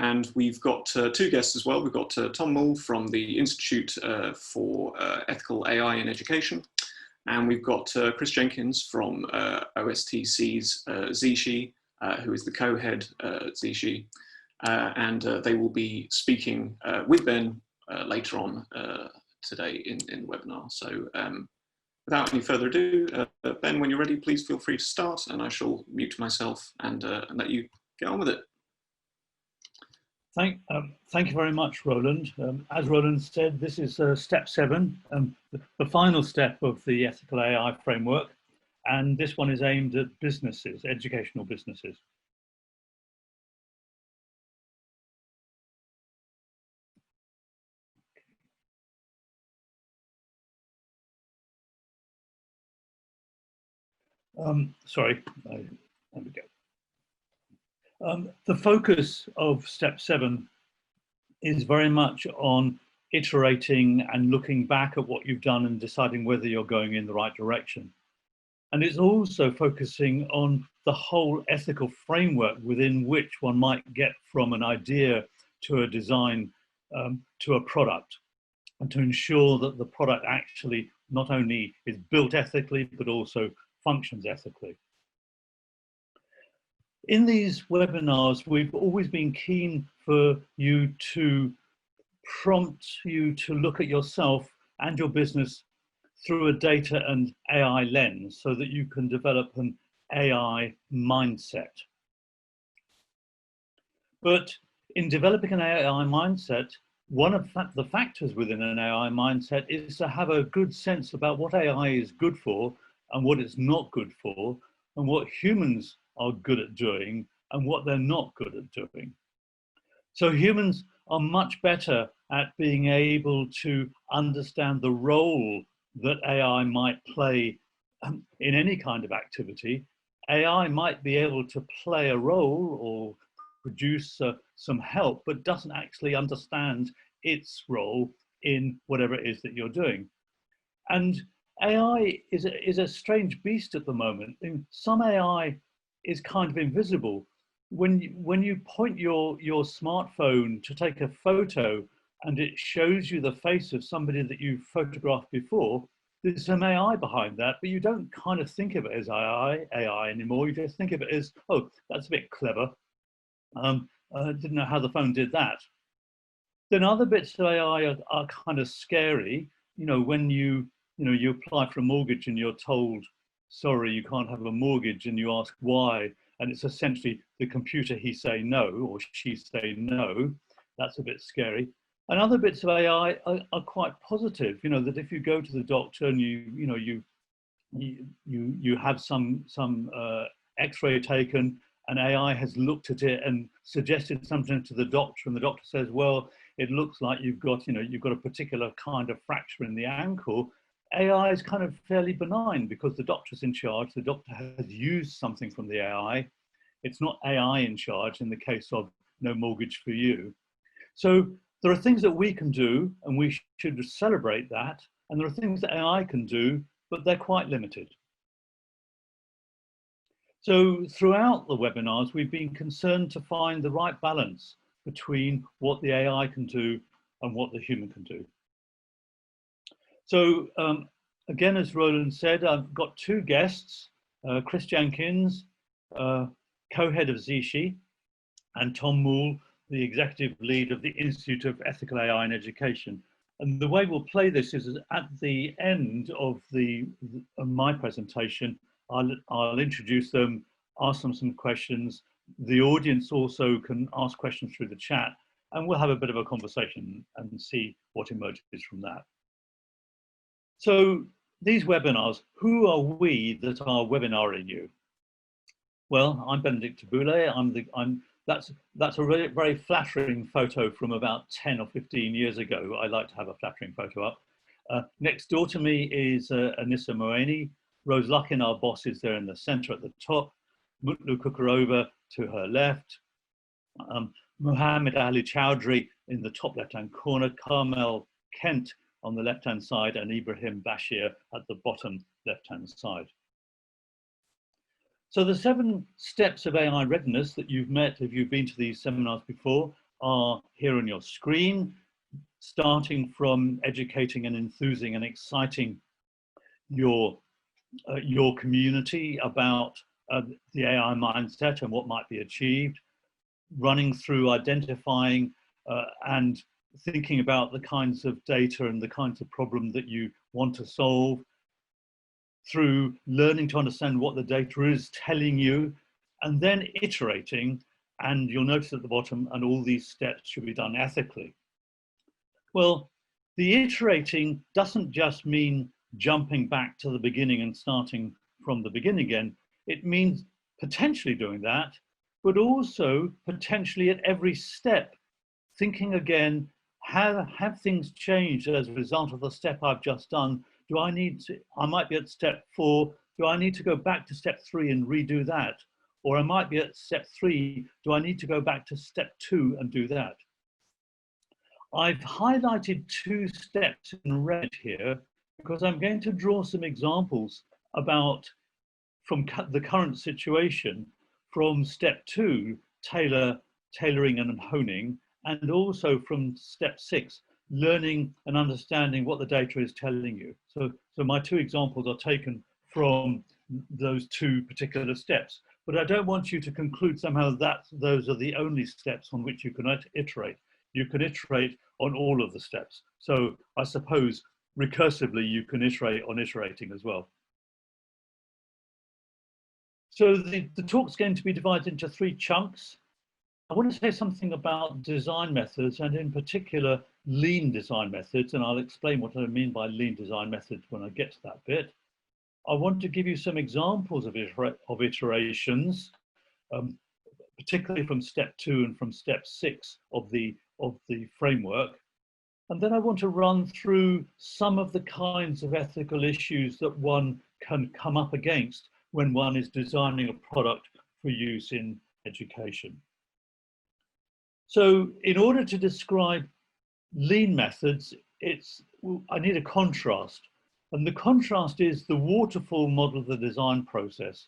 and we've got two guests as well. We've got Tom Mull from the Institute for Ethical AI in Education, and we've got Chris Jenkins from OSTC's Zishi, who is the co-head at Zishi, and they will be speaking with Ben later on today in the webinar. So without any further ado, Ben, when you're ready, please feel free to start, and I shall mute myself and let you get on with it. Thank you very much, Roland. As Roland said, this is step 7, the final step of the ethical AI framework, and this one is aimed at businesses, educational businesses. Sorry, there we go. The focus of step 7 is very much on iterating and looking back at what you've done and deciding whether you're going in the right direction. And it's also focusing on the whole ethical framework within which one might get from an idea to a design to a product, and to ensure that the product actually not only is built ethically, but also functions ethically. In these webinars, we've always been keen for you to prompt you to look at yourself and your business through a data and AI lens so that you can develop an AI mindset. But in developing an AI mindset, one of the factors within an AI mindset is to have a good sense about what AI is good for and what it's not good for, and what humans are good at doing and what they're not good at doing. So humans are much better at being able to understand the role that AI might play in any kind of activity. AI might be able to play a role or produce some help, but doesn't actually understand its role in whatever it is that you're doing. And AI is a strange beast at the moment. Some AI is kind of invisible. When you point your smartphone to take a photo and it shows you the face of somebody that you photographed before, there's some AI behind that, but you don't kind of think of it as AI anymore. You just think of it as, oh, that's a bit clever. I didn't know how the phone did that. Then other bits of AI are kind of scary. You know, when you apply for a mortgage and you're told, sorry, you can't have a mortgage, and you ask why, and it's essentially the computer, he say no, or she say no. That's a bit scary. And other bits of AI are quite positive. You know, that if you go to the doctor and you have some X-ray taken, and AI has looked at it and suggested something to the doctor, and the doctor says, well, it looks like you've got a particular kind of fracture in the ankle. AI is kind of fairly benign because the doctor's in charge. The doctor has used something from the AI. It's not AI in charge in the case of no mortgage for you. So there are things that we can do, and we should celebrate that. And there are things that AI can do, but they're quite limited. So throughout the webinars, we've been concerned to find the right balance between what the AI can do and what the human can do. So again, as Roland said, I've got two guests, Chris Jenkins, co-head of Zishi, and Tom Mull, the executive lead of the Institute of Ethical AI in Education. And the way we'll play this is at the end of my presentation, I'll introduce them, ask them some questions. The audience also can ask questions through the chat, and we'll have a bit of a conversation and see what emerges from that. So these webinars, who are we that are webinaring you? Well, I'm Benedict du Boulay. That's a really, very flattering photo from about 10 or 15 years ago. I like to have a flattering photo up. Next door to me is Anissa Moeni. Rose Luckin, our boss, is there in the center at the top. Mutlu Kukarova to her left. Muhammad Ali Chowdhury in the top left-hand corner. Carmel Kent on the left-hand side, and Ibrahim Bashir at the bottom left-hand side. So the 7 steps of AI readiness that you've met if you've been to these seminars before are here on your screen, starting from educating and enthusing and exciting your community about the AI mindset and what might be achieved, running through identifying and thinking about the kinds of data and the kinds of problem that you want to solve, through learning to understand what the data is telling you, and then iterating. And you'll notice at the bottom, and all these steps should be done ethically. Well, the iterating doesn't just mean jumping back to the beginning and starting from the beginning again. It means potentially doing that, but also potentially at every step, thinking again, have things changed as a result of the step I've just done? Do I need to, I might be at step 4, do I need to go back to step 3 and redo that? Or I might be at step 3, do I need to go back to step 2 and do that? I've highlighted 2 steps in red here because I'm going to draw some examples about from the current situation from step 2, tailoring and honing, and also from step 6, learning and understanding what the data is telling you. So my 2 examples are taken from those 2 particular steps, but I don't want you to conclude somehow that those are the only steps on which you can iterate. You can iterate on all of the steps. So I suppose recursively you can iterate on iterating as well. So the talk's going to be divided into 3 chunks. I want to say something about design methods, and in particular lean design methods, and I'll explain what I mean by lean design methods when I get to that bit. I want to give you some examples of iterations, particularly from step 2 and from step 6 of the framework. And then I want to run through some of the kinds of ethical issues that one can come up against when one is designing a product for use in education. So in order to describe lean methods, I need a contrast. And the contrast is the waterfall model of the design process.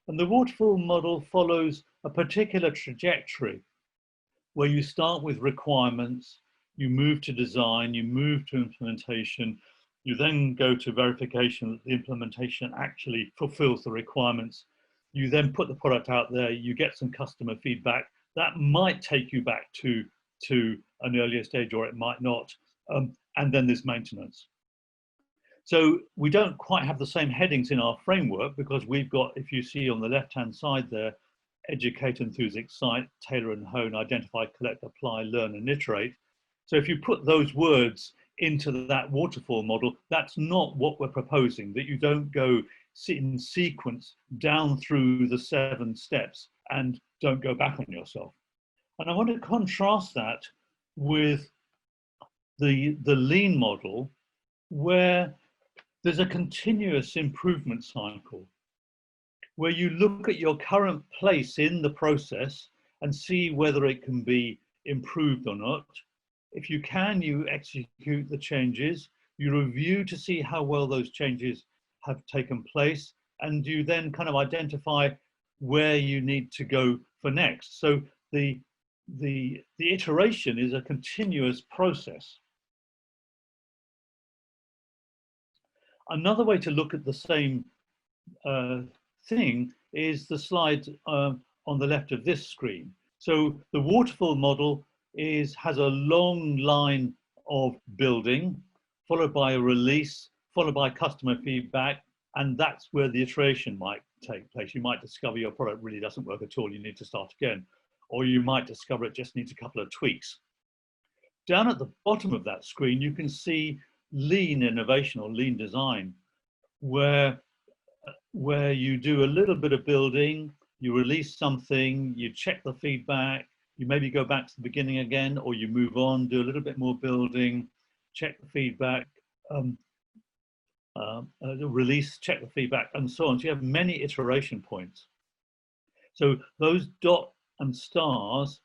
And the waterfall model follows a particular trajectory where you start with requirements, you move to design, you move to implementation, you then go to verification that the implementation actually fulfills the requirements. You then put the product out there, you get some customer feedback. That might take you back to an earlier stage, or it might not. And then there's maintenance. So we don't quite have the same headings in our framework because we've got, if you see on the left-hand side there, educate, enthuse, excite, tailor and hone, identify, collect, apply, learn, and iterate. So if you put those words into that waterfall model, that's not what we're proposing, that you don't go in sequence down through the 7 steps and don't go back on yourself. And I want to contrast that with the lean model, where there's a continuous improvement cycle, where you look at your current place in the process and see whether it can be improved or not. If you can, you execute the changes, you review to see how well those changes have taken place, and you then kind of identify where you need to go for next. So the iteration is a continuous process. Another way to look at the same thing is the slide on the left of this screen. So the waterfall model has a long line of building, followed by a release, followed by customer feedback, and that's where the iteration might take place. You might discover your product really doesn't work at all, you need to start again. Or you might discover it just needs a couple of tweaks. Down at the bottom of that screen, you can see lean innovation or lean design, where you do a little bit of building, you release something, you check the feedback, you maybe go back to the beginning again, or you move on, do a little bit more building, check the feedback, release, check the feedback, and so on. So you have many iteration points. So those dot and stars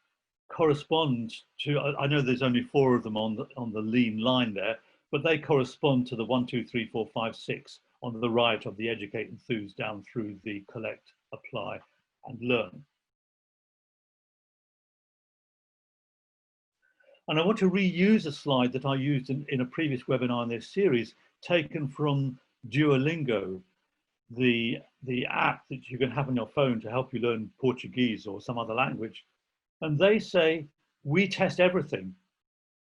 correspond to, I know there's only 4 of them on the lean line there, but they correspond to the 1, 2, 3, 4, 5, 6 on the right of the educate, enthuse down through the collect, apply, and learn. And I want to reuse a slide that I used in a previous webinar in this series, taken from Duolingo, the app that you can have on your phone to help you learn Portuguese or some other language. And they say, we test everything.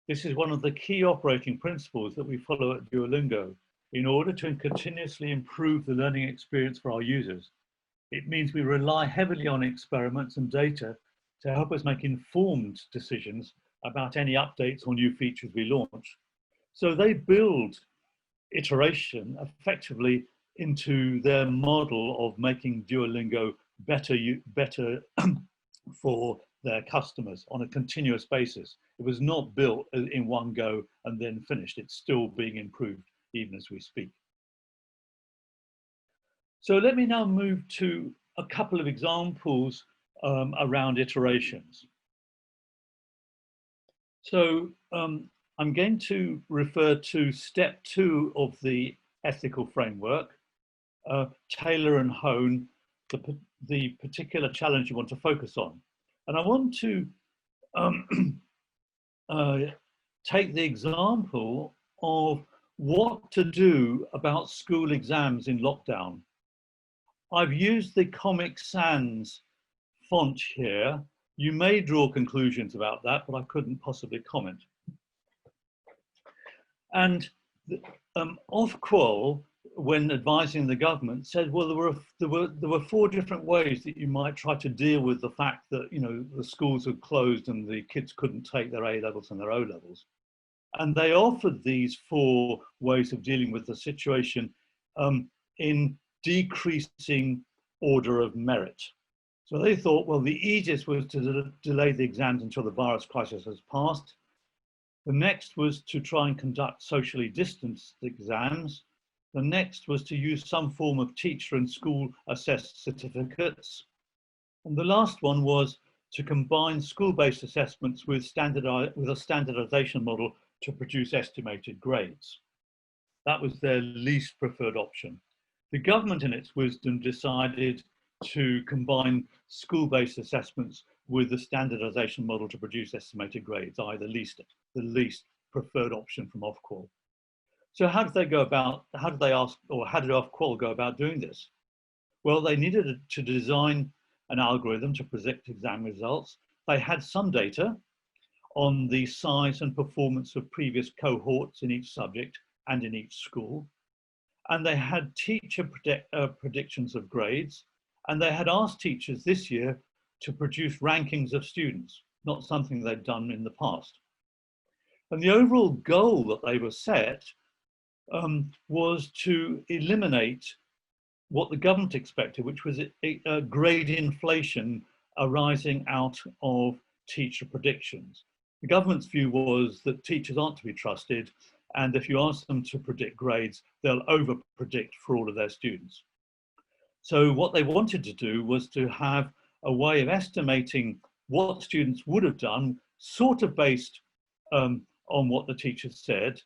This is one of the key operating principles that we follow at Duolingo in order to continuously improve the learning experience for our users. It means we rely heavily on experiments and data to help us make informed decisions about any updates or new features we launch. So they build iteration effectively into their model of making Duolingo better for their customers on a continuous basis. It was not built in one go and then finished. It's still being improved even as we speak. So let me now move to a couple of examples around iterations. So I'm going to refer to step 2 of the ethical framework, tailor and hone the particular challenge you want to focus on. And I want to take the example of what to do about school exams in lockdown. I've used the Comic Sans font here. You may draw conclusions about that, but I couldn't possibly comment. And Ofqual, when advising the government, said, well, there were 4 different ways that you might try to deal with the fact that, you know, the schools had closed and the kids couldn't take their A levels and their O levels. And they offered these 4 ways of dealing with the situation in decreasing order of merit. So they thought, well, the easiest was to delay the exams until the virus crisis has passed. The next was to try and conduct socially distanced exams. The next was to use some form of teacher and school assessed certificates. And the last one was to combine school-based assessments with a standardization model to produce estimated grades. That was their least preferred option. The government, in its wisdom, decided to combine school-based assessments with the standardization model to produce estimated grades, i.e. the least preferred option from Ofqual. So how did Ofqual go about doing this? Well, they needed to design an algorithm to predict exam results. They had some data on the size and performance of previous cohorts in each subject and in each school. And they had teacher predictions of grades. And they had asked teachers this year to produce rankings of students, not something they'd done in the past. And the overall goal that they were set was to eliminate what the government expected, which was a grade inflation arising out of teacher predictions. The government's view was that teachers aren't to be trusted, and if you ask them to predict grades, they'll over-predict for all of their students. So what they wanted to do was to have a way of estimating what students would have done, sort of based on what the teachers said.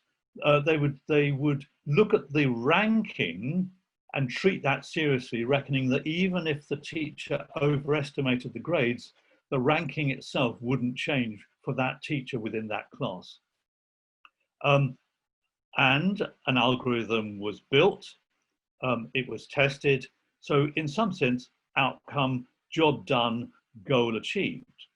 They would look at the ranking and treat that seriously, reckoning that even if the teacher overestimated the grades, the ranking itself wouldn't change for that teacher within that class. And an algorithm was built, it was tested. So in some sense, outcome, job done, goal achieved. ...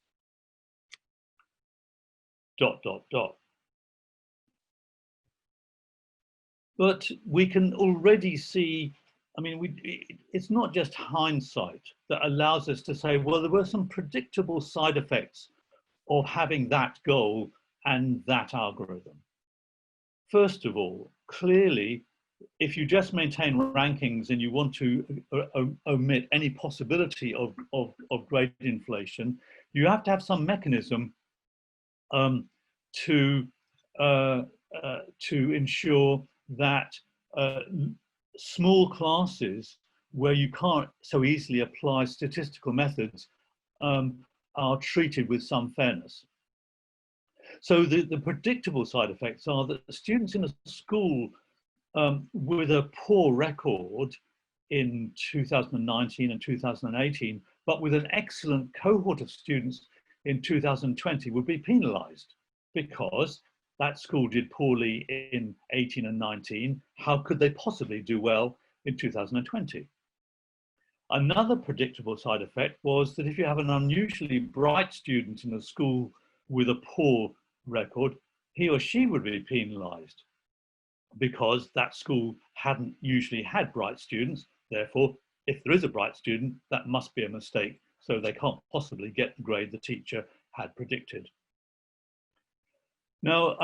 But we can already see, I mean, it's not just hindsight that allows us to say, well, there were some predictable side effects of having that goal and that algorithm. First of all, clearly, if you just maintain rankings and you want to omit any possibility of grade inflation, you have to have some mechanism to ensure that small classes where you can't so easily apply statistical methods are treated with some fairness. So the predictable side effects are that students in a school with a poor record in 2019 and 2018, but with an excellent cohort of students in 2020 would be penalized. because that school did poorly in 18 and 19. How could they possibly do well in 2020? Another predictable side effect was that if you have an unusually bright student in a school with a poor record, he or she would be penalized because that school hadn't usually had bright students. Therefore, if there is a bright student, that must be a mistake. So they can't possibly get the grade the teacher had predicted. Now,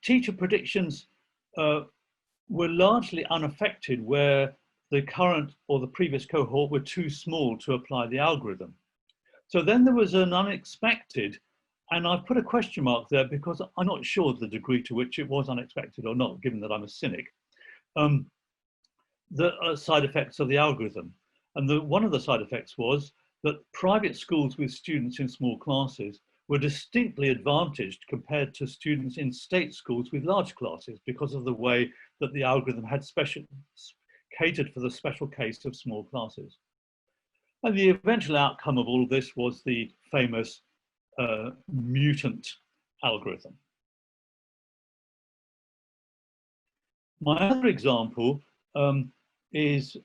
teacher predictions were largely unaffected where the current or the previous cohort were too small to apply the algorithm. So then there was an unexpected, and I've put a question mark there because I'm not sure the degree to which it was unexpected or not, given that I'm a cynic, the side effects of the algorithm. And one of the side effects was that private schools with students in small classes were distinctly advantaged compared to students in state schools with large classes because of the way that the algorithm had catered for the special case of small classes. And the eventual outcome of all of this was the famous mutant algorithm. My other example is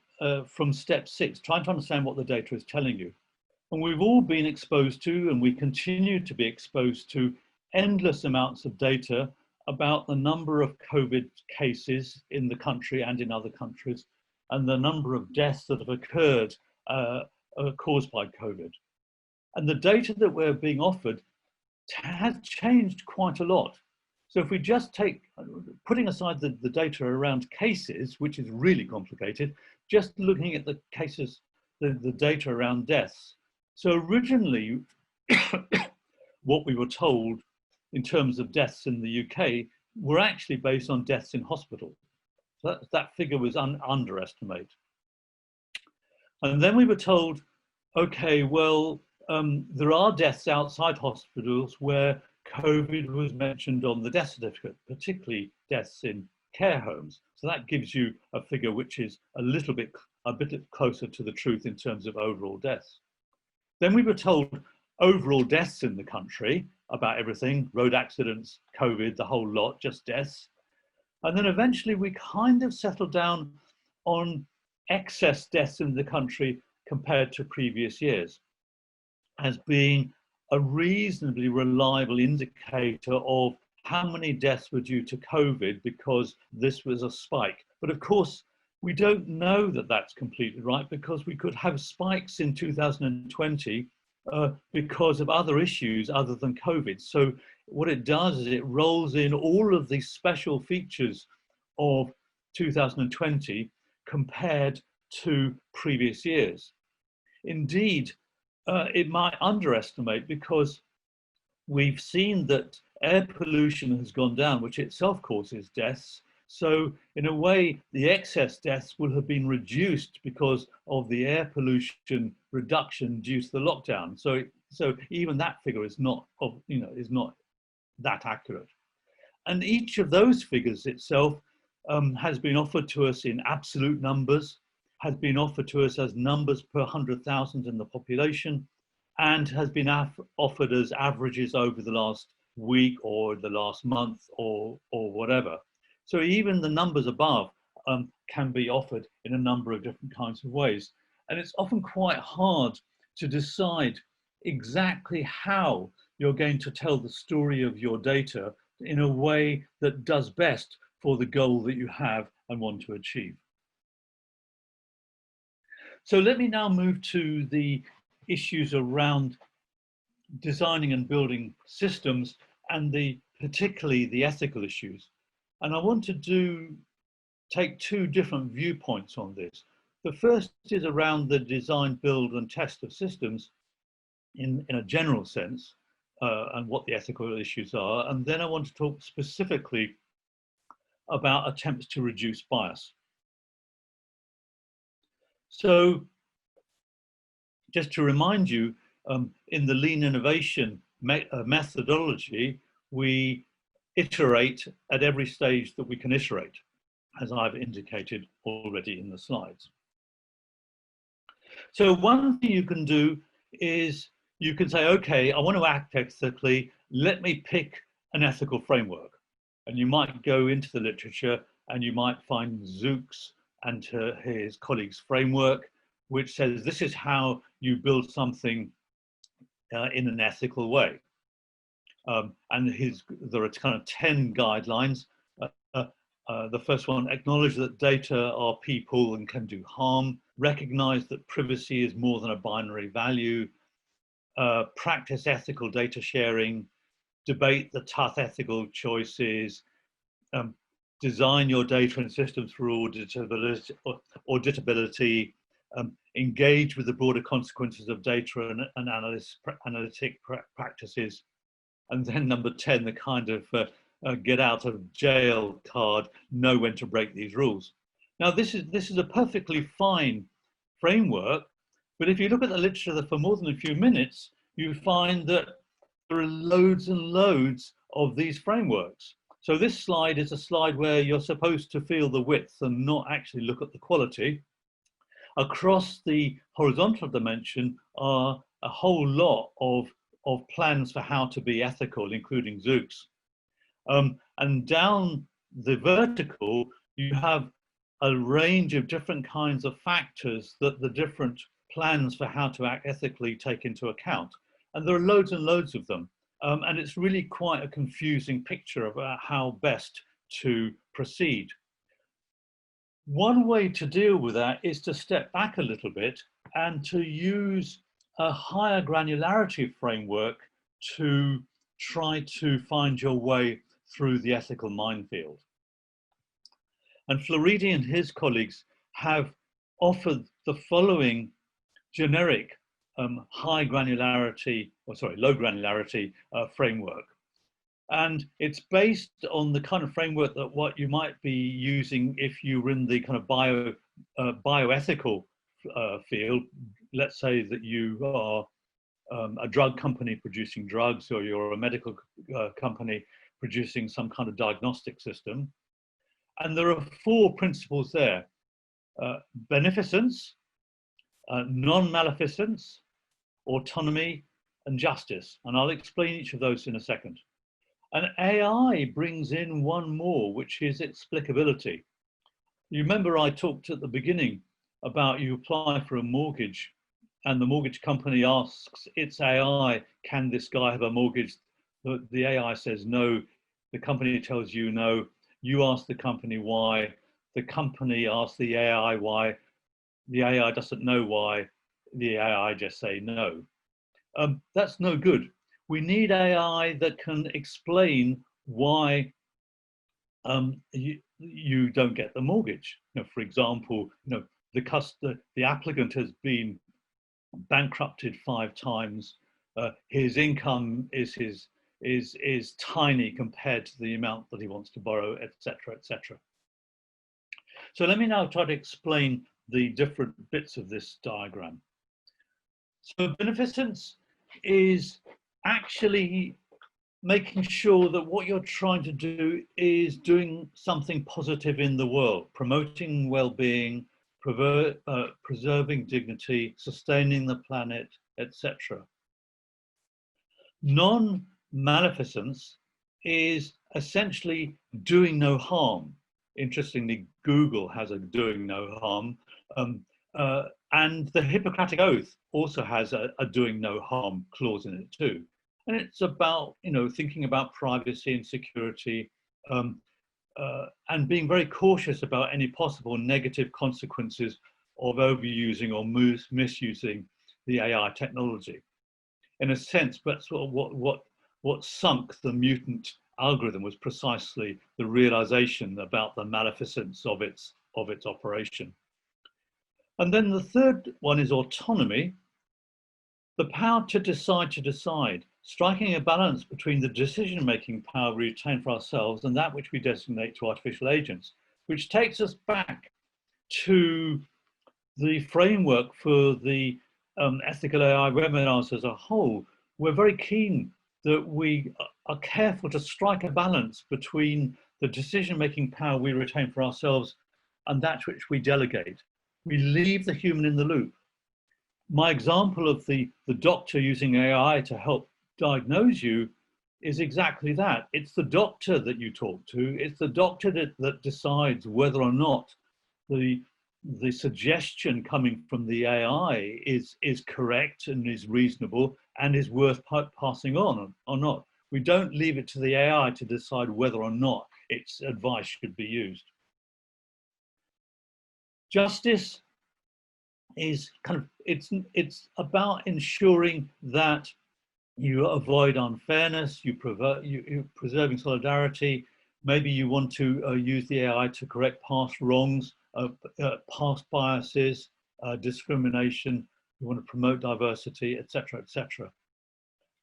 from step 6, trying to understand what the data is telling you. And we've all been exposed to, and we continue to be exposed to, endless amounts of data about the number of COVID cases in the country and in other countries, and the number of deaths that have occurred caused by COVID. And the data that we're being offered has changed quite a lot. So if we just take, putting aside the data around cases, which is really complicated, just looking at the cases, the data around deaths. So originally, what we were told in terms of deaths in the UK were actually based on deaths in hospital. So that figure was underestimated. And then we were told, okay, well, there are deaths outside hospitals where COVID was mentioned on the death certificate, particularly deaths in care homes. So that gives you a figure which is a bit closer to the truth in terms of overall deaths. Then we were told overall deaths in the country about everything, road accidents, COVID, the whole lot, just deaths. And then eventually we kind of settled down on excess deaths in the country compared to previous years as being a reasonably reliable indicator of how many deaths were due to COVID because this was a spike. But of course, we don't know that that's completely right because we could have spikes in 2020 because of other issues other than COVID. So what it does is it rolls in all of these special features of 2020 compared to previous years. Indeed, it might underestimate because we've seen that air pollution has gone down, which itself causes deaths. So in a way, the excess deaths will have been reduced because of the air pollution reduction due to the lockdown. So even that figure is not that accurate. And each of those figures itself has been offered to us in absolute numbers, has been offered to us as numbers per 100,000 in the population, and has been offered as averages over the last week or the last month or whatever. So even the numbers above can be offered in a number of different kinds of ways. And it's often quite hard to decide exactly how you're going to tell the story of your data in a way that does best for the goal that you have and want to achieve. So let me now move to the issues around designing and building systems and particularly the ethical issues. And I want to take two different viewpoints on this. The first is around the design, build and test of systems in a general sense and what the ethical issues are. And then I want to talk specifically about attempts to reduce bias. So just to remind you, in the lean innovation methodology, we iterate at every stage that we can iterate, as I've indicated already in the slides. So one thing you can do is you can say, okay, I want to act ethically. Let me pick an ethical framework. And you might go into the literature and you might find Zooks and his colleagues' framework, which says this is how you build something in an ethical way. And there are kind of 10 guidelines. The first one, acknowledge that data are people and can do harm, recognize that privacy is more than a binary value, practice ethical data sharing, debate the tough ethical choices, design your data and systems for auditability, engage with the broader consequences of data and analytic practices. And then number 10, the kind of get out of jail card, know when to break these rules. Now, this is a perfectly fine framework, but if you look at the literature for more than a few minutes, you find that there are loads and loads of these frameworks. So this slide is a slide where you're supposed to feel the width and not actually look at the quality. Across the horizontal dimension are a whole lot of plans for how to be ethical, including Zooks. And down the vertical, you have a range of different kinds of factors that the different plans for how to act ethically take into account. And there are loads and loads of them. And it's really quite a confusing picture about how best to proceed. One way to deal with that is to step back a little bit and to use a higher granularity framework to try to find your way through the ethical minefield. And Floridi and his colleagues have offered the following generic low granularity framework. And it's based on the kind of framework that what you might be using if you were in the kind of bioethical field. Let's say that you are a drug company producing drugs, or you're a medical company producing some kind of diagnostic system. And there are 4 principles there: beneficence, non-maleficence, autonomy, and justice. And I'll explain each of those in a second. And AI brings in one more, which is explicability. You remember I talked at the beginning about you apply for a mortgage and the mortgage company asks its AI, can this guy have a mortgage? The AI says no, the company tells you no, you ask the company why, the company asks the AI why, the AI doesn't know why, the AI just say no. That's no good. We need AI that can explain why you don't get the mortgage. For example, the applicant has been bankrupted 5 times. His income is tiny compared to the amount that he wants to borrow, etc., etc. So let me now try to explain the different bits of this diagram. So beneficence is actually making sure that what you're trying to do is doing something positive in the world, promoting well-being, preserving dignity, sustaining the planet, etc. Non-maleficence is essentially doing no harm. Interestingly, Google has a doing no harm, and the Hippocratic Oath also has a doing no harm clause in it too. And it's about, thinking about privacy and security, and being very cautious about any possible negative consequences of overusing or misusing the AI technology. In a sense, that's what sunk the mutant algorithm was precisely the realization about the maleficence of its operation. And then the third one is autonomy, the power to decide, striking a balance between the decision-making power we retain for ourselves and that which we designate to artificial agents, which takes us back to the framework for the ethical AI webinars as a whole. We're very keen that we are careful to strike a balance between the decision-making power we retain for ourselves and that which we delegate. We leave the human in the loop. My example of the doctor using AI to help diagnose you is exactly that. It's the doctor that you talk to. It's the doctor that decides whether or not the suggestion coming from the AI is correct and is reasonable and is worth passing on or not. We don't leave it to the AI to decide whether or not its advice should be used. Justice is it's about ensuring that you avoid unfairness, you're preserving solidarity. Maybe you want to use the AI to correct past wrongs, past biases, discrimination. You want to promote diversity, etc., etc.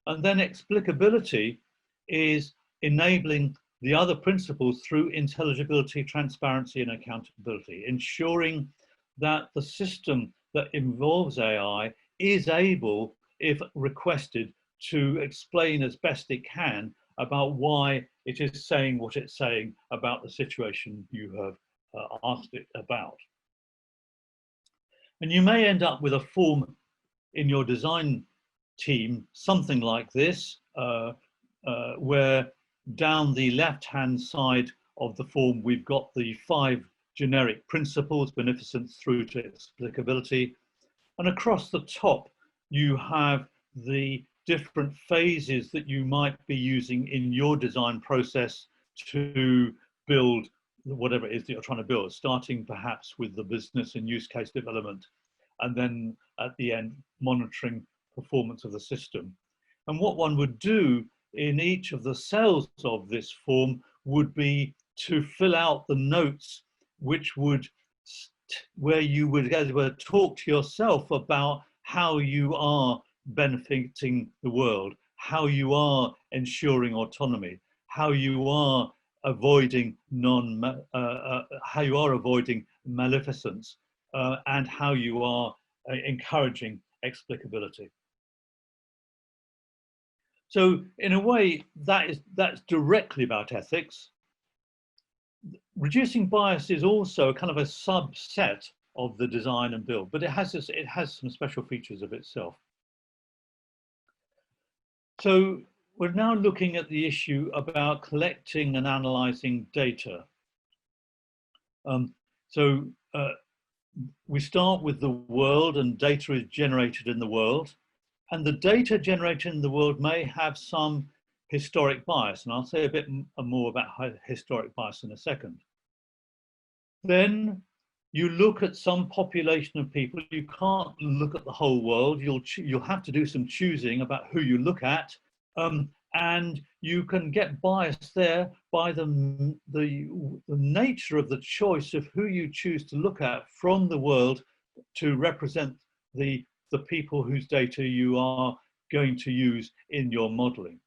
And then explicability is enabling the other principles through intelligibility, transparency, and accountability, ensuring that the system that involves AI is able, if requested, to explain as best it can about why it is saying what it's saying about the situation you have asked it about. And you may end up with a form in your design team, something like this, where down the left-hand side of the form, we've got the 5 generic principles, beneficence through to explicability. And across the top, you have the different phases that you might be using in your design process to build whatever it is that you're trying to build, starting perhaps with the business and use case development, and then at the end, monitoring performance of the system. And what one would do in each of the cells of this form would be to fill out the notes, which would, where you would talk to yourself about how you are benefiting the world, how you are ensuring autonomy, how you are avoiding maleficence, and how you are encouraging explicability. So in a way, that's directly about ethics. Reducing bias is also kind of a subset of the design and build, but it has some special features of itself. So we're now looking at the issue about collecting and analyzing data. We start with the world, and data is generated in the world. And the data generated in the world may have some historic bias, and I'll say a bit more about historic bias in a second. Then you look at some population of people. You can't look at the whole world. You'll have to do some choosing about who you look at, and you can get bias there by the nature of the choice of who you choose to look at from the world to represent the people whose data you are going to use in your modeling.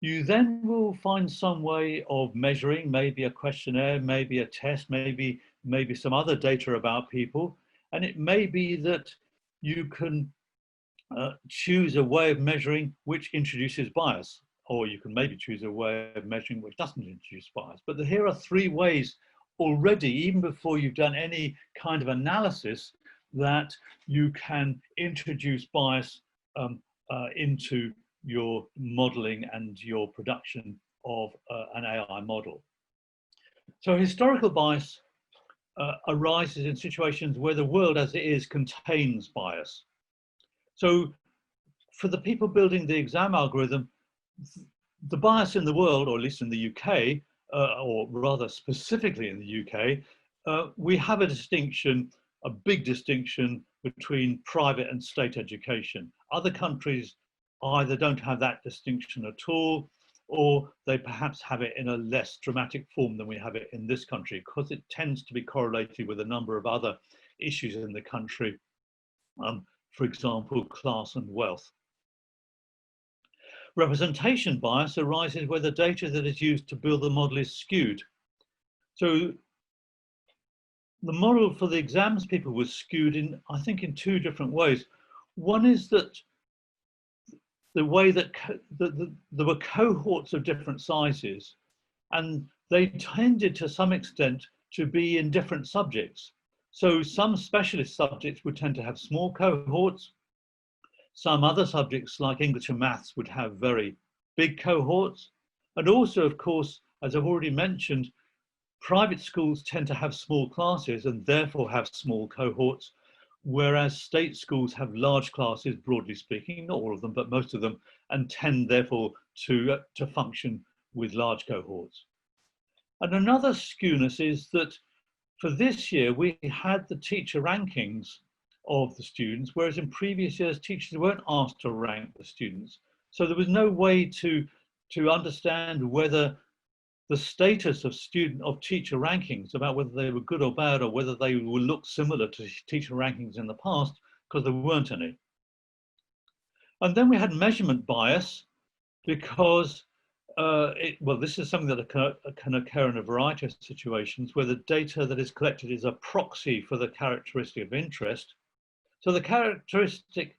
You then will find some way of measuring, maybe a questionnaire, maybe a test, maybe some other data about people. And it may be that you can choose a way of measuring which introduces bias, or you can maybe choose a way of measuring which doesn't introduce bias. But here are 3 ways already, even before you've done any kind of analysis, that you can introduce bias into your modeling and your production of an AI model. So historical bias arises in situations where the world as it is contains bias. So for the people building the exam algorithm, the bias in the world, or at least in the UK, or rather specifically in the UK, we have a distinction, a big distinction between private and state education. Other countries either don't have that distinction at all, or they perhaps have it in a less dramatic form than we have it in this country, because it tends to be correlated with a number of other issues in the country, for example, class and wealth. Representation bias arises where the data that is used to build the model is skewed. So the model for the exams people was skewed in, I think, in 2 different ways. One is that the way that there were cohorts of different sizes, and they tended to some extent to be in different subjects. So some specialist subjects would tend to have small cohorts. Some other subjects like English and maths would have very big cohorts. And also, of course, as I've already mentioned, private schools tend to have small classes and therefore have small cohorts, whereas state schools have large classes, broadly speaking, not all of them, but most of them, and tend therefore to function with large cohorts. And another skewness is that for this year, we had the teacher rankings of the students, whereas in previous years, teachers weren't asked to rank the students. So there was no way to understand whether the status of teacher rankings, about whether they were good or bad, or whether they will look similar to teacher rankings in the past, because there weren't any. And then we had measurement bias, because well, this is something that can occur in a variety of situations where the data that is collected is a proxy for the characteristic of interest. So the characteristic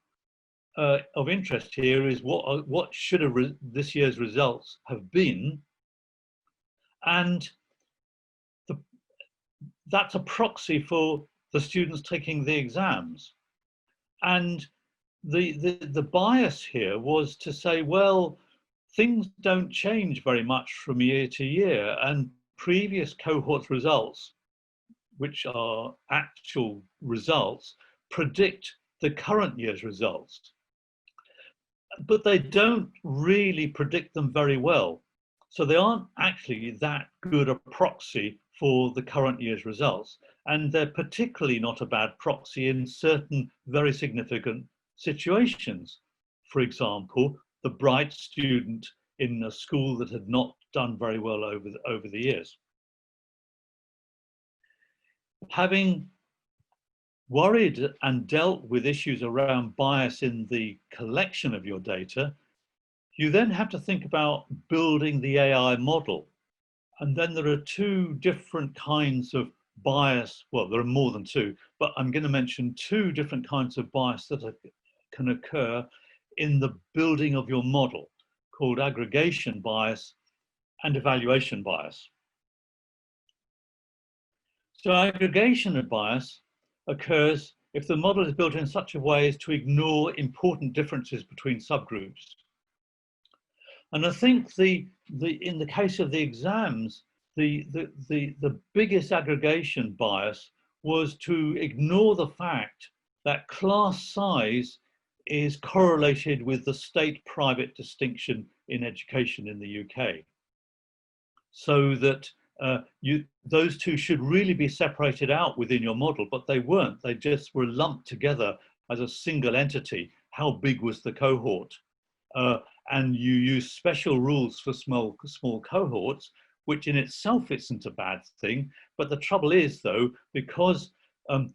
of interest here is what should this year's results have been, and that's a proxy for the students taking the exams. And the bias here was to say, well, things don't change very much from year to year, and previous cohorts results, which are actual results, predict the current year's results. But they don't really predict them very well. So they aren't actually that good a proxy for the current year's results. And they're particularly not a bad proxy in certain very significant situations. For example, the bright student in a school that had not done very well over the years. Having worried and dealt with issues around bias in the collection of your data, you then have to think about building the AI model. And then there are two different kinds of bias. Well, there are more than two, but I'm going to mention two different kinds of bias that can occur in the building of your model, called aggregation bias and evaluation bias. So aggregation bias occurs if the model is built in such a way as to ignore important differences between subgroups. And I think in the case of the exams, the biggest aggregation bias was to ignore the fact that class size is correlated with the state-private distinction in education in the UK. So that those two should really be separated out within your model, but they weren't. They just were lumped together as a single entity. How big was the cohort? And you use special rules for small cohorts, which in itself isn't a bad thing. But the trouble is, though, because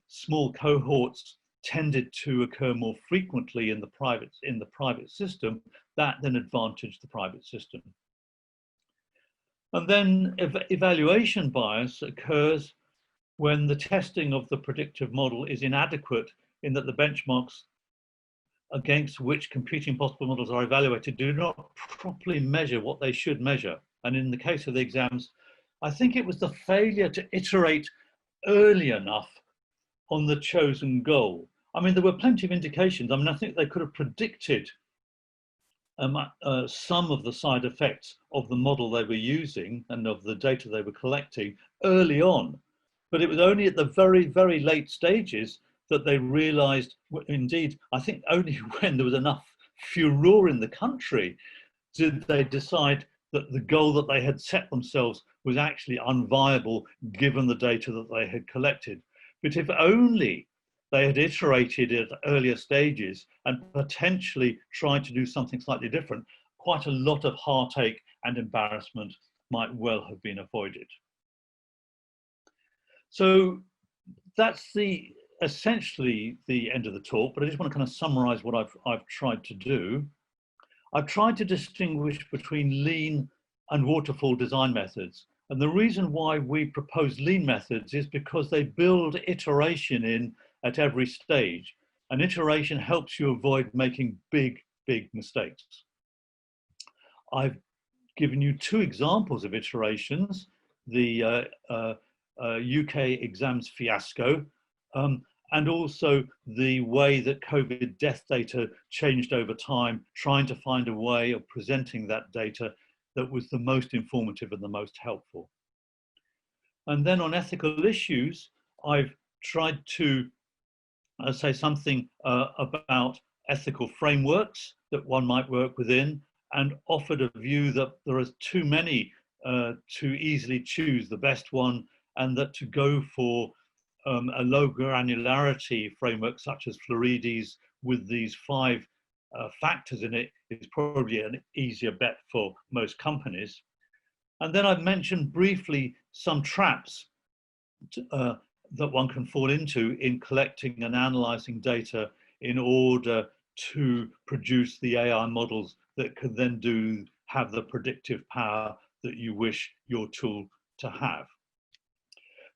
small cohorts tended to occur more frequently in the private system, that then advantaged the private system. And then evaluation bias occurs when the testing of the predictive model is inadequate, in that the benchmarks against which competing possible models are evaluated do not properly measure what they should measure. And in the case of the exams, I think it was the failure to iterate early enough on the chosen goal. I mean, there were plenty of indications. I mean, I think they could have predicted some of the side effects of the model they were using and of the data they were collecting early on. But it was only at the very, very late stages that they realized, indeed, I think only when there was enough furor in the country did they decide that the goal that they had set themselves was actually unviable given the data that they had collected. But if only they had iterated at earlier stages and potentially tried to do something slightly different, quite a lot of heartache and embarrassment might well have been avoided. So that's essentially the end of the talk, but I just want to kind of summarize what I've tried to do. I've tried to distinguish between lean and waterfall design methods. And the reason why we propose lean methods is because they build iteration in at every stage. And iteration helps you avoid making big mistakes. I've given you two examples of iterations, the UK exams fiasco and also the way that COVID death data changed over time, trying to find a way of presenting that data that was the most informative and the most helpful. And then on ethical issues, I've tried to say something about ethical frameworks that one might work within, and offered a view that there are too many to easily choose the best one, and that to go for a low granularity framework such as Readiness with these 5 factors in it is probably an easier bet for most companies. And then I've mentioned briefly some traps that one can fall into in collecting and analyzing data in order to produce the AI models that can then have the predictive power that you wish your tool to have.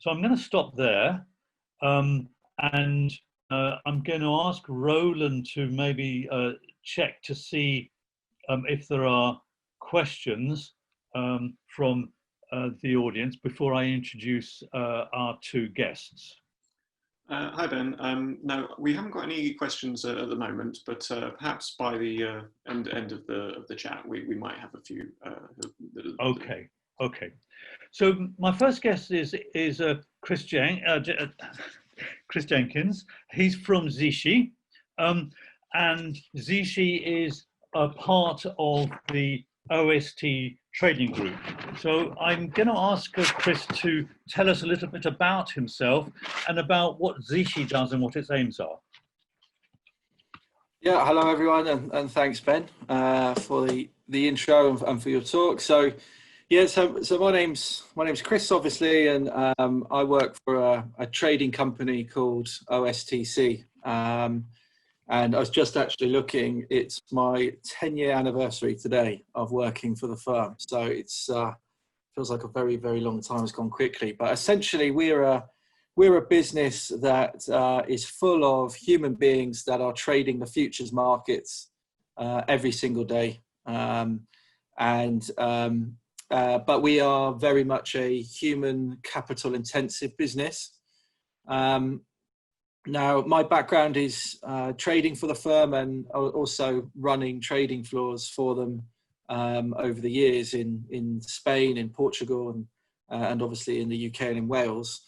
So I'm going to stop there, and I'm going to ask Roland to maybe check to see if there are questions from the audience before I introduce our 2 guests. Hi, Ben. No, we haven't got any questions at the moment, but perhaps by the end of the chat, we might have a few. Okay. So my first guest is Chris Jenkins. He's from Zishi, and Zishi is a part of the OST trading group. So I'm going to ask Chris to tell us a little bit about himself and about what Zishi does and what its aims are. Yeah, hello everyone, and thanks Ben for the intro and for your talk. So yeah, so my name's Chris, obviously, and I work for a trading company called OSTC. And I was just actually looking, it's my 10-year anniversary today of working for the firm. So it's feels like a very, very long time has gone quickly. But essentially, we're a business that is full of human beings that are trading the futures markets every single day. But we are very much a human capital intensive business. Now, my background is trading for the firm and also running trading floors for them over the years in Spain, in Portugal, and obviously in the UK and in Wales.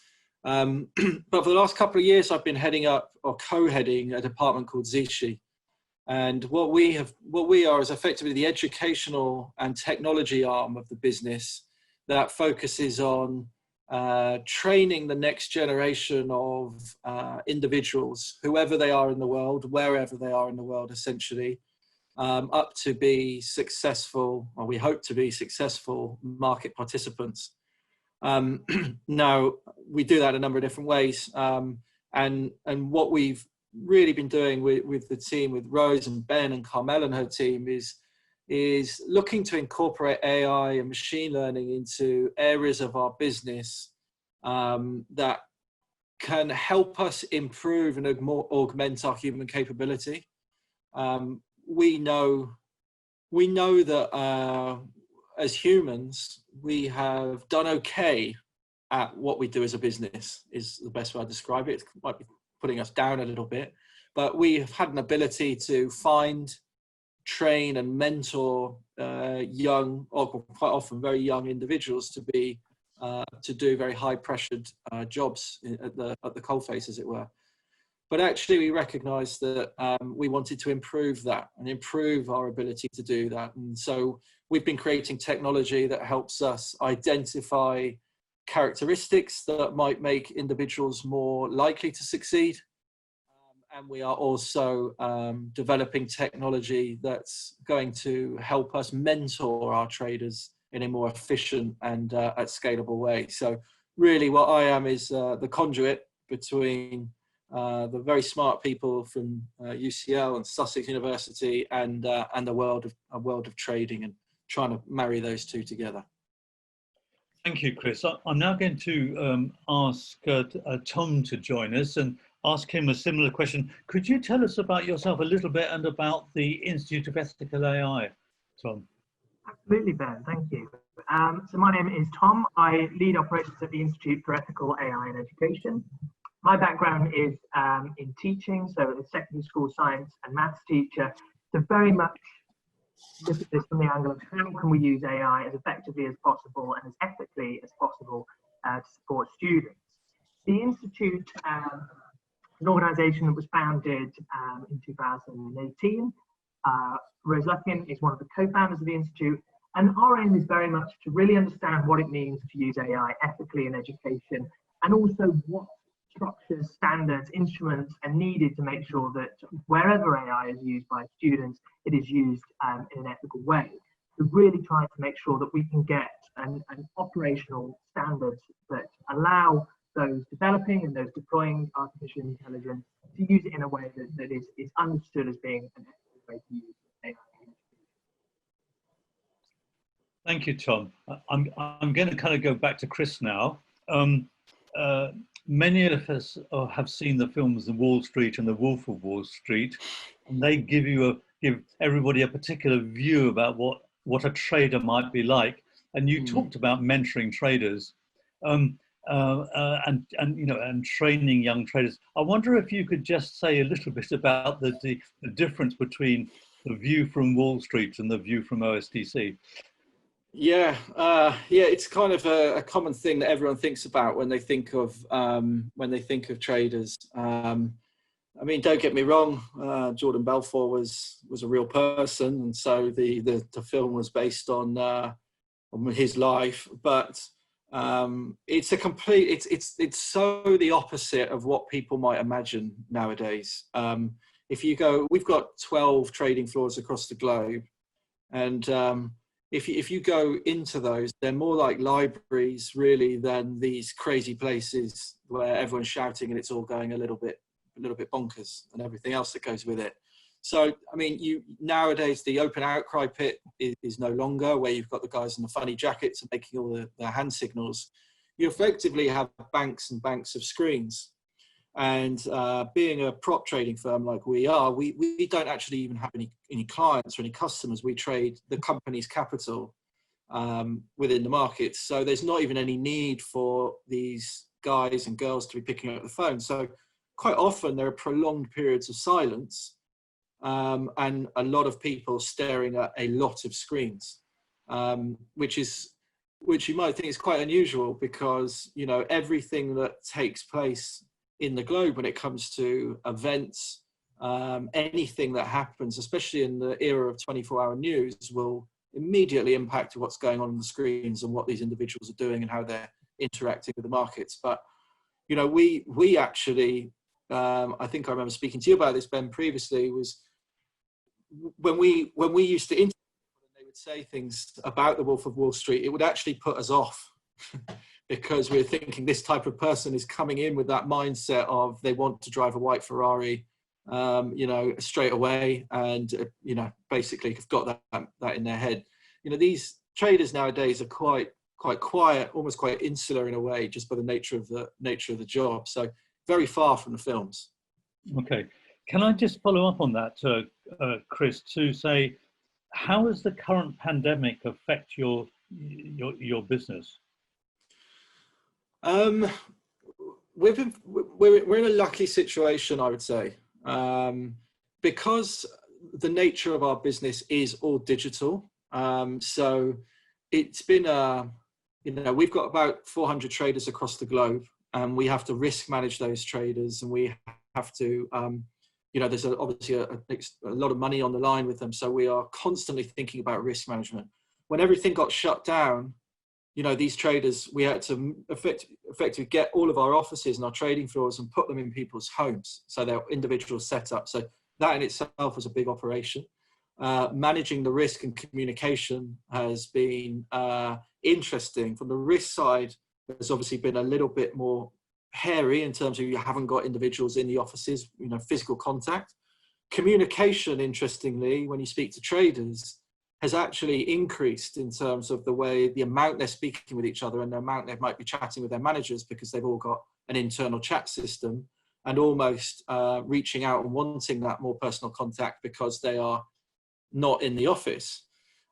But for the last couple of years, I've been heading up or co-heading a department called Zishi. And what we are is effectively the educational and technology arm of the business that focuses on training the next generation of individuals, whoever they are in the world, wherever they are in the world, essentially, up to be successful, or we hope to be successful market participants. Now, we do that a number of different ways. And what we've really been doing with the team, with Rose and Ben and Carmel and her team, is looking to incorporate AI and machine learning into areas of our business that can help us improve and augment our human capability. We know that as humans, we have done okay at what we do as a business, is the best way I describe it. It might be putting us down a little bit, but we have had an ability to find, train and mentor young, or quite often very young individuals to do very high pressured jobs at the coalface, as it were. But actually we recognized that we wanted to improve that and improve our ability to do that. And so we've been creating technology that helps us identify characteristics that might make individuals more likely to succeed. And we are also developing technology that's going to help us mentor our traders in a more efficient and at scalable way. So really what I am is the conduit between the very smart people from UCL and Sussex University and the world of trading, and trying to marry those two together. Thank you, Chris. I'm now going to ask Tom to join us and ask him a similar question. Could you tell us about yourself a little bit and about the Institute of Ethical AI, Tom? Absolutely, Ben. Thank you. So my name is Tom. I lead operations at the Institute for Ethical AI in Education. My background is in teaching, so a secondary school science and maths teacher. So very much look at this from the angle of how can we use AI as effectively as possible and as ethically as possible to support students. The Institute, an organisation that was founded in 2018. Rose Luckin is one of the co-founders of the Institute, and our aim is very much to really understand what it means to use AI ethically in education, and also what structures, standards, instruments are needed to make sure that wherever AI is used by students, it is used in an ethical way. We're really trying to make sure that we can get an operational standards that allow those developing and those deploying artificial intelligence to use it in a way that is understood as being an ethical way to use AI. Thank you, Tom. I'm going to kind of go back to Chris now. Many of us have seen the films The Wall Street and The Wolf of Wall Street, and they give everybody a particular view about what a trader might be like. And you talked about mentoring traders, and training young traders. I wonder if you could just say a little bit about the difference between the view from Wall Street and the view from OSTC. Yeah, it's kind of a common thing that everyone thinks about when they think of traders. I mean, don't get me wrong, Jordan Belfort was a real person, and so the film was based on his life. But it's a complete, it's so the opposite of what people might imagine nowadays. If you go, we've got 12 trading floors across the globe, and if you go into those, they're more like libraries really than these crazy places where everyone's shouting and it's all going a little bit bonkers and everything else that goes with it. So, I mean, nowadays the open outcry pit is no longer where you've got the guys in the funny jackets and making all the hand signals. You effectively have banks and banks of screens. And being a prop trading firm like we are, we don't actually even have any clients or any customers. We trade the company's capital within the markets. So there's not even any need for these guys and girls to be picking up the phone. So quite often there are prolonged periods of silence and a lot of people staring at a lot of screens, which you might think is quite unusual because, you know, everything that takes place in the globe when it comes to events, anything that happens, especially in the era of 24-hour news, will immediately impact what's going on the screens and what these individuals are doing and how they're interacting with the markets. But, you know, we actually, I think I remember speaking to you about this, Ben, previously, was when we used to interview people and they would say things about the Wolf of Wall Street, it would actually put us off. Because we're thinking this type of person is coming in with that mindset of they want to drive a white Ferrari, you know, straight away, and you know, basically have got that in their head. You know, these traders nowadays are quite quiet, almost quite insular in a way, just by the nature of the job. So very far from the films. Okay, can I just follow up on that, Chris, to say, how does the current pandemic affect your business? We're in a lucky situation, I would say, because the nature of our business is all digital. So it's been you know, we've got about 400 traders across the globe, and we have to risk manage those traders, and we have to, you know, there's obviously a lot of money on the line with them. So we are constantly thinking about risk management. When everything got shut down, you know, these traders, we had to effectively get all of our offices and our trading floors and put them in people's homes. So they're individual setups. So that in itself was a big operation. Managing the risk and communication has been interesting. From the risk side, there's obviously been a little bit more hairy in terms of you haven't got individuals in the offices, you know, physical contact. Communication, interestingly, when you speak to traders, has actually increased in terms of the amount they're speaking with each other and the amount they might be chatting with their managers, because they've all got an internal chat system, and almost reaching out and wanting that more personal contact because they are not in the office.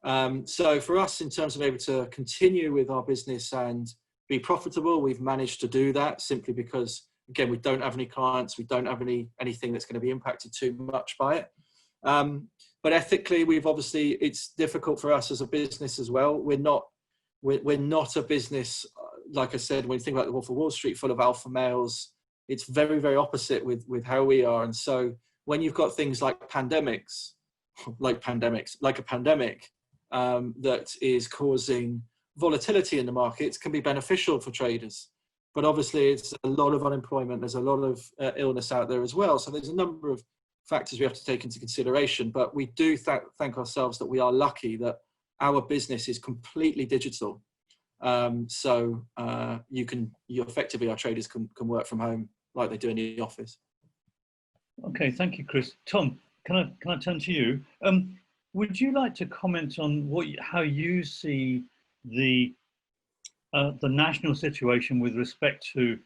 So for us, in terms of able to continue with our business and be profitable, we've managed to do that simply because again, we don't have any clients, we don't have anything that's going to be impacted too much by it. But ethically, it's difficult for us as a business as well. We're not a business, like I said, when you think about the Wolf of Wall Street, full of alpha males. It's very, very opposite with how we are. And so when you've got things like like a pandemic that is causing volatility in the markets, can be beneficial for traders. But obviously it's a lot of unemployment, there's a lot of illness out there as well. So there's a number of factors we have to take into consideration, but we do thank ourselves that we are lucky that our business is completely digital. So effectively our traders can work from home like they do in the office. Okay, thank you, Chris. Tom, can I turn to you? Would you like to comment on how you see the national situation with respect to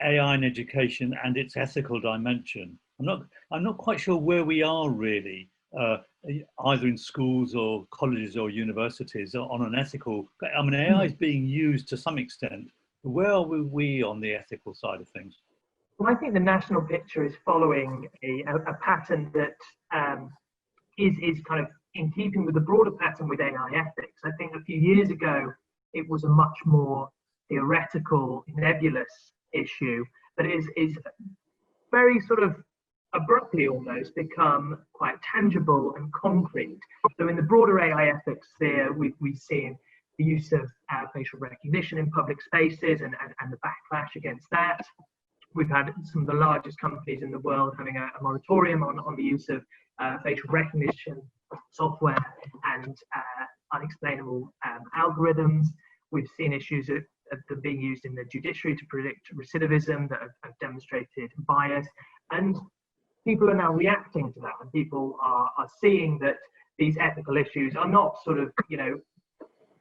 AI in education and its ethical dimension? I'm not quite sure where we are really, either in schools or colleges or universities on an ethical. I mean, AI is being used to some extent. Where are we on the ethical side of things? Well, I think the national picture is following a pattern that is kind of in keeping with the broader pattern with AI ethics. I think a few years ago, it was a much more theoretical, nebulous issue, but is very sort of abruptly almost become quite tangible and concrete. So in the broader AI ethics sphere, we've seen the use of facial recognition in public spaces and the backlash against that. We've had some of the largest companies in the world having a moratorium on the use of facial recognition software and unexplainable algorithms. We've seen issues of them being used in the judiciary to predict recidivism that have demonstrated bias. And people are now reacting to that, and people are seeing that these ethical issues are not sort of,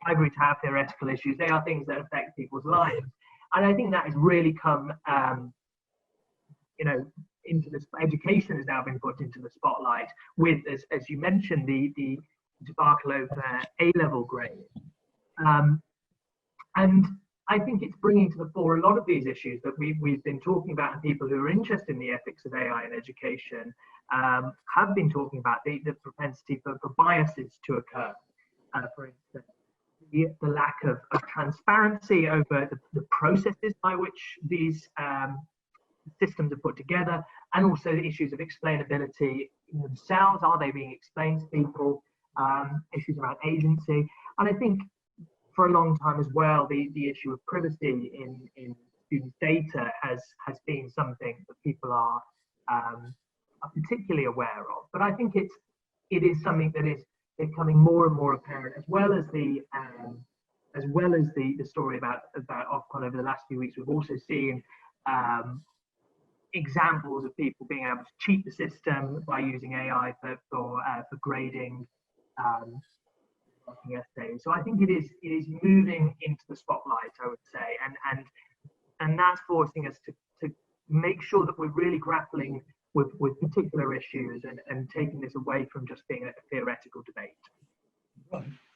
ivory tower theoretical issues. They are things that affect people's lives. And I think that has really come, into this. Education has now been put into the spotlight with, as you mentioned, the debacle over A-level grades. And I think it's bringing to the fore a lot of these issues that we've been talking about, and people who are interested in the ethics of AI in education have been talking about the propensity for biases to occur. For instance, the lack of transparency over the processes by which these systems are put together, and also the issues of explainability themselves. Are they being explained to people? Issues around agency. And I think for a long time as well, the issue of privacy in student data has been something that people are particularly aware of. But I think it is something that is becoming more and more apparent, as well as the story about Ofcom over the last few weeks. We've also seen examples of people being able to cheat the system by using AI for grading essays. So I think it is moving into the spotlight, I would say, and that's forcing us to make sure that we're really grappling with particular issues and taking this away from just being a theoretical debate.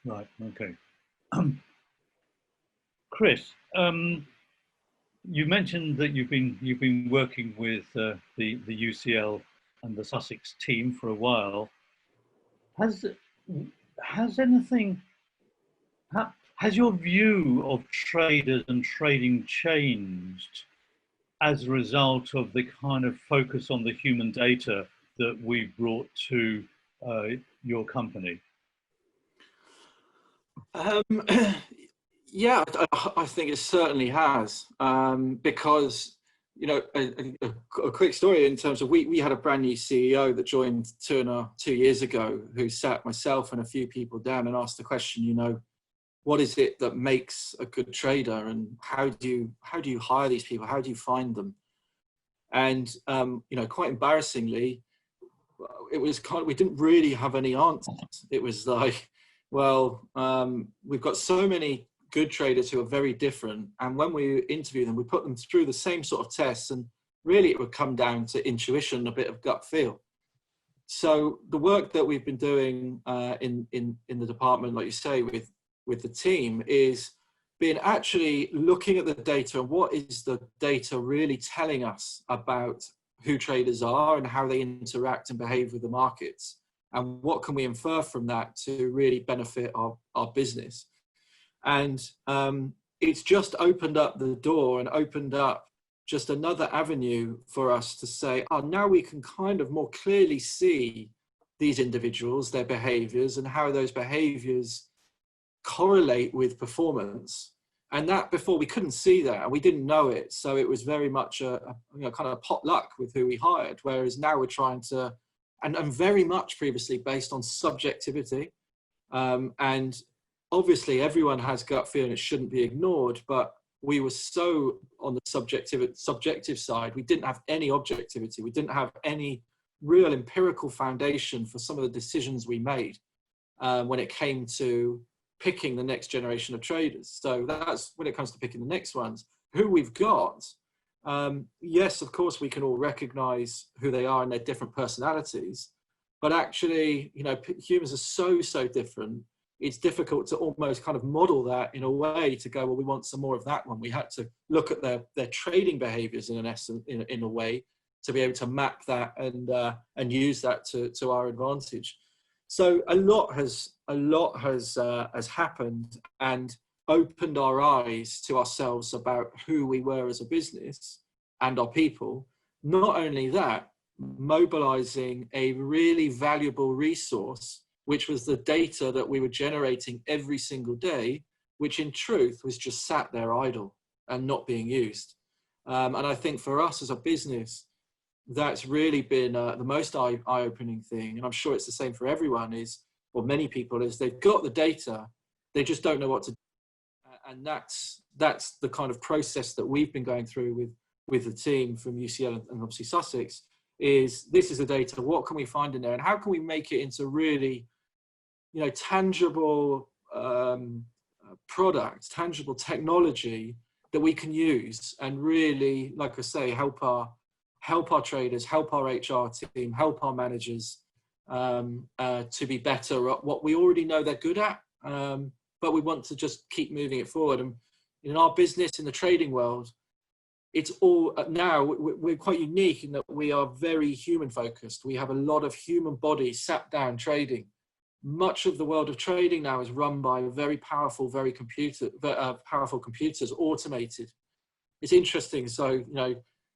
Right, okay. Chris, you mentioned that you've been working with the UCL and the Sussex team for a while. Has your view of traders and trading changed as a result of the kind of focus on the human data that we brought to your company? Yeah, I think it certainly has, because, a quick story in terms of we had a brand new CEO that joined 2 years ago, who sat myself and a few people down and asked the question, what is it that makes a good trader, and how do you hire these people? How do you find them? And quite embarrassingly, it was we didn't really have any answers. It was like, well, we've got so many good traders who are very different, and when we interview them, we put them through the same sort of tests, and really it would come down to intuition, a bit of gut feel. So the work that we've been doing in the department, like you say, with the team, is been actually looking at the data and what is the data really telling us about who traders are and how they interact and behave with the markets, and what can we infer from that to really benefit our business. And it's just opened up the door and opened up just another avenue for us to say, oh, now we can kind of more clearly see these individuals, their behaviors, and how those behaviors correlate with performance. And that before we couldn't see that and we didn't know it. So it was very much a kind of potluck with who we hired. Whereas now we're trying to, and very much previously based on subjectivity. And obviously everyone has gut feel and it shouldn't be ignored, but we were so on the subjective side, we didn't have any objectivity. We didn't have any real empirical foundation for some of the decisions we made when it came to picking the next generation of traders. So that's when it comes to picking the next ones. Who we've got, yes, of course, we can all recognize who they are and their different personalities, but actually, you know, humans are so different. It's difficult to almost kind of model that in a way to go, well, we want some more of that one. We had to look at their trading behaviors in an essence, in a way, to be able to map that and use that to our advantage. So a lot has happened and opened our eyes to ourselves about who we were as a business and our people. Not only that, mobilizing a really valuable resource, which was the data that we were generating every single day, which in truth was just sat there idle and not being used. And I think for us as a business, that's really been the most eye-opening thing. And I'm sure it's the same for everyone or many people, is they've got the data, they just don't know what to do. And that's the kind of process that we've been going through with the team from UCL and obviously Sussex, is this is the data, what can we find in there? And how can we make it into really, you know, tangible products, tangible technology that we can use and really, like I say, help our traders, help our HR team, help our managers to be better at what we already know they're good at, but we want to just keep moving it forward. And in our business, in the trading world, it's all now we're quite unique in that we are very human focused. We have a lot of human bodies sat down trading. Much of the world of trading now is run by very powerful, powerful computers, automated. It's interesting. So, you know,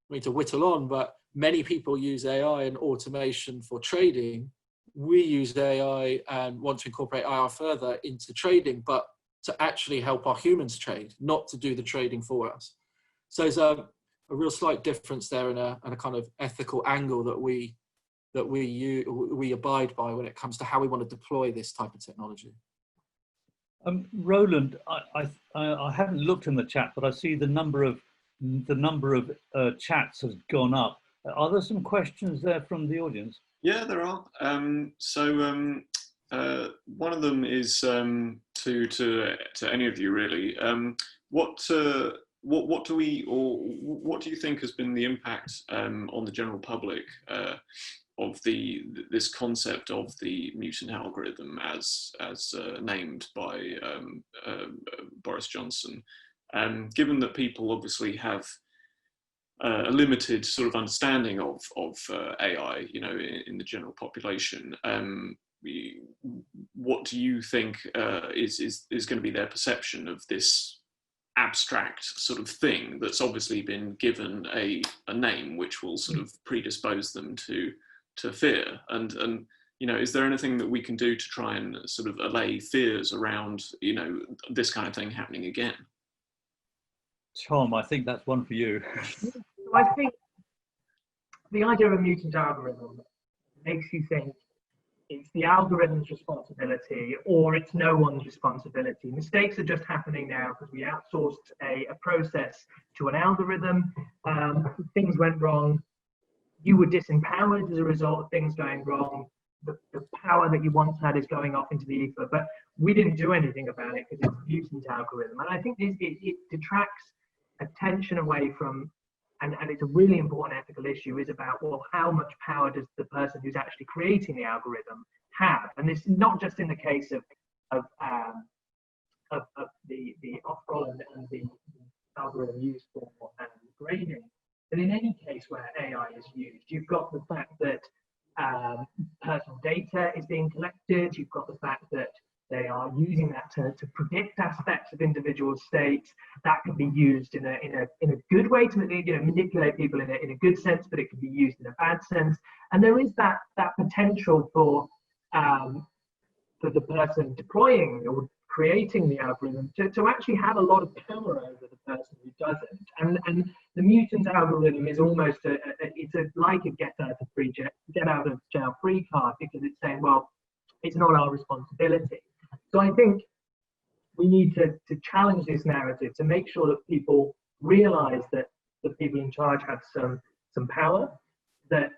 we need to whittle on, but many people use AI and automation for trading. We use AI and want to incorporate AI further into trading, but to actually help our humans trade, not to do the trading for us. So there's a real slight difference there and a kind of ethical angle that we abide by when it comes to how we want to deploy this type of technology. Roland, I haven't looked in the chat, but I see the number of chats has gone up. Are there some questions there from the audience? Yeah, there are. One of them is to any of you really. What do you think has been the impact on the general public of this concept of the mutant algorithm as named by Boris Johnson? Given that people obviously have a limited sort of understanding of AI, you know, in the general population, what do you think is going to be their perception of this abstract sort of thing that's obviously been given a name which will sort of predispose them to fear? And you know, is there anything that we can do to try and sort of allay fears around, you know, this kind of thing happening again? Tom, I think that's one for you. I think the idea of a mutant algorithm makes you think it's the algorithm's responsibility or it's no one's responsibility. Mistakes are just happening now because we outsourced a process to an algorithm. Things went wrong. You were disempowered as a result of things going wrong. The power that you once had is going off into the ether, but we didn't do anything about it because it's a mutant algorithm. And I think it detracts attention away from, and it's a really important ethical issue, is about, well, how much power does the person who's actually creating the algorithm have? And it's not just in the case of of the Waterfall and the algorithm used for grading. But in any case where AI is used, you've got the fact that personal data is being collected. You've got the fact that they are using that to predict aspects of individual states. That can be used in a good way to manipulate people in a good sense, but it can be used in a bad sense. And there is that potential for the person deploying or creating the algorithm to actually have a lot of power over the person who does it. And the mutant algorithm is almost like a get out of jail free card, because it's saying, well, it's not our responsibility. So I think we need to challenge this narrative to make sure that people realize that the people in charge have some power, that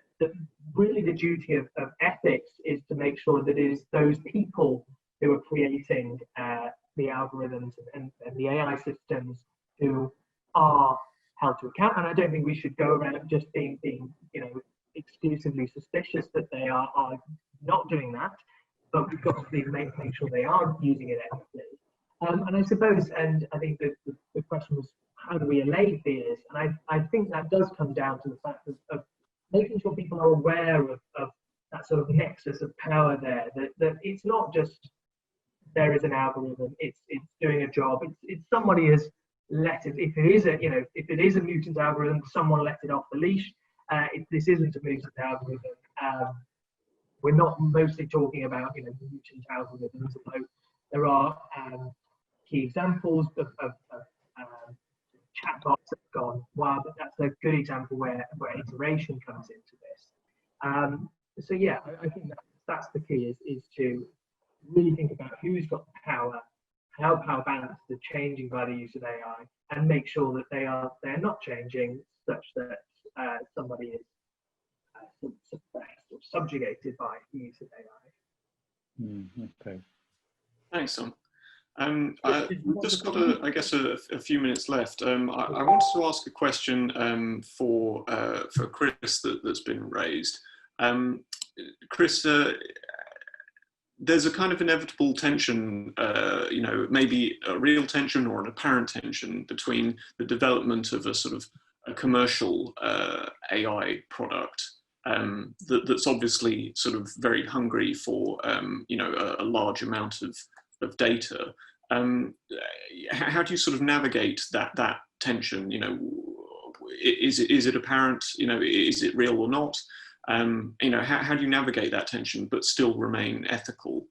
really the duty of ethics is to make sure that it is those people who are creating the algorithms and the AI systems who are held to account. And I don't think we should go around just being exclusively suspicious that they are not doing that, but we've got to make sure they are using it ethically. And I suppose, and I think that the question was, how do we allay fears? And I think that does come down to the fact of making sure people are aware of that sort of nexus of power there, that it's not just there is an algorithm, it's doing a job, it's somebody has let it, if it is a mutant algorithm, someone let it off the leash. If this isn't a mutant algorithm, we're not mostly talking about mutant algorithms, although there are key examples of chatbots that have gone wow, but that's a good example where iteration comes into this. So yeah, I think that's the key, is to really think about who's got the power, how power balances are changing by the use of AI, and make sure that they're not changing such that somebody is suppressed or subjugated by the use of AI. Okay. Thanks, Tom. We've just got, a few minutes left. I wanted to ask a question for Chris that's been raised. Chris, there's a kind of inevitable tension, maybe a real tension or an apparent tension between the development of a sort of a commercial AI product that's obviously sort of very hungry for, a large amount of data. How do you sort of navigate that tension? Is it apparent? Is it real or not? How do you navigate that tension but still remain ethical?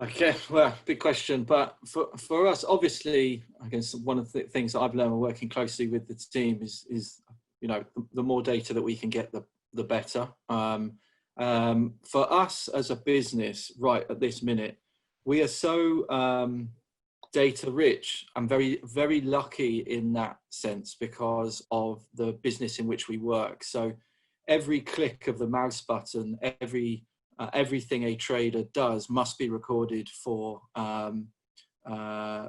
Okay, well, big question, but for us, obviously, I guess one of the things that I've learned working closely with the team is the more data that we can get, the better. For us as a business, right at this minute, we are so data rich. I'm very, very lucky in that sense because of the business in which we work. So every click of the mouse button, everything a trader does must be recorded for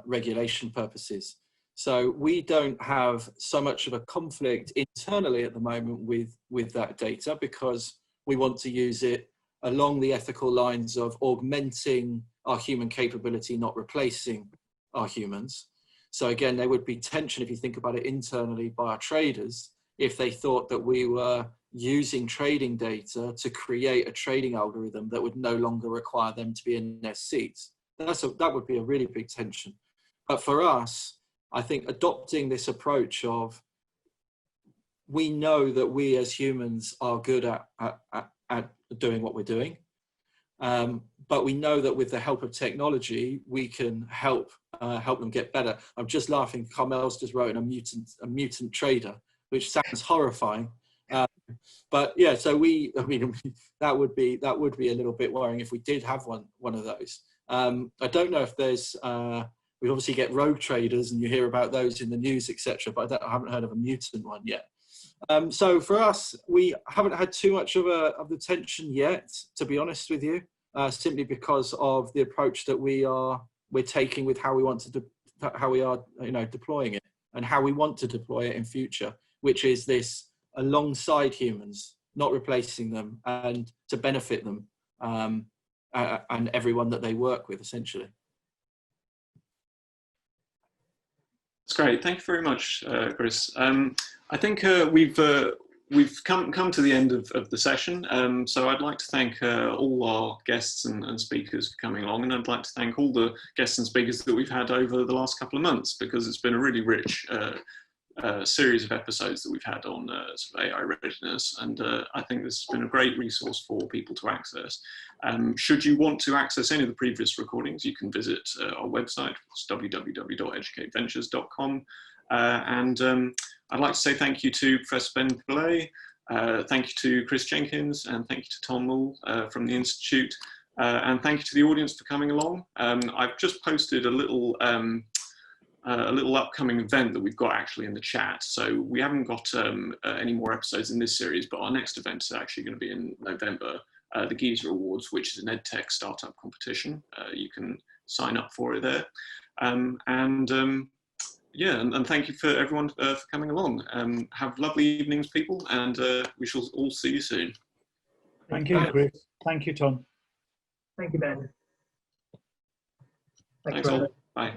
regulation purposes. So we don't have so much of a conflict internally at the moment with that data, because we want to use it along the ethical lines of augmenting our human capability, not replacing our humans. So again, there would be tension if you think about it internally by our traders, if they thought that we were using trading data to create a trading algorithm that would no longer require them to be in their seats. That would be a really big tension. But for us, I think adopting this approach of, we know that we as humans are good at doing what we're doing. But we know that with the help of technology, we can help them get better. I'm just laughing. Carmel's just wrote a mutant trader, which sounds horrifying. But yeah, so that would be a little bit worrying if we did have one of those. I don't know if there's. We obviously get rogue traders, and you hear about those in the news, etc. But I haven't heard of a mutant one yet. So for us, we haven't had too much of the tension yet, to be honest with you, simply because of the approach that we're taking with how we want to how we are deploying it, and how we want to deploy it in future, which is this alongside humans, not replacing them, and to benefit them and everyone that they work with, essentially. great. Thank you very much, Chris. I think we've come to the end of the session. So I'd like to thank all our guests and speakers for coming along, and I'd like to thank all the guests and speakers that we've had over the last couple of months, because it's been a really rich series of episodes that we've had on sort of AI readiness, and I think this has been a great resource for people to access. Should you want to access any of the previous recordings, you can visit our website, it's www.educateventures.com, and I'd like to say thank you to Professor Benedict du Boulay, thank you to Chris Jenkins, and thank you to Tom Mull from the Institute, and thank you to the audience for coming along. I've just posted a little upcoming event that we've got actually in the chat. So we haven't got any more episodes in this series, but our next event is actually going to be in November, the Geezer Awards, which is an EdTech startup competition. You can sign up for it there. Yeah, and thank you for everyone for coming along. Have lovely evenings, people, and we shall all see you soon. Thank you, Chris. Thank you, Tom. Thank you, Ben. Thanks all. Bye.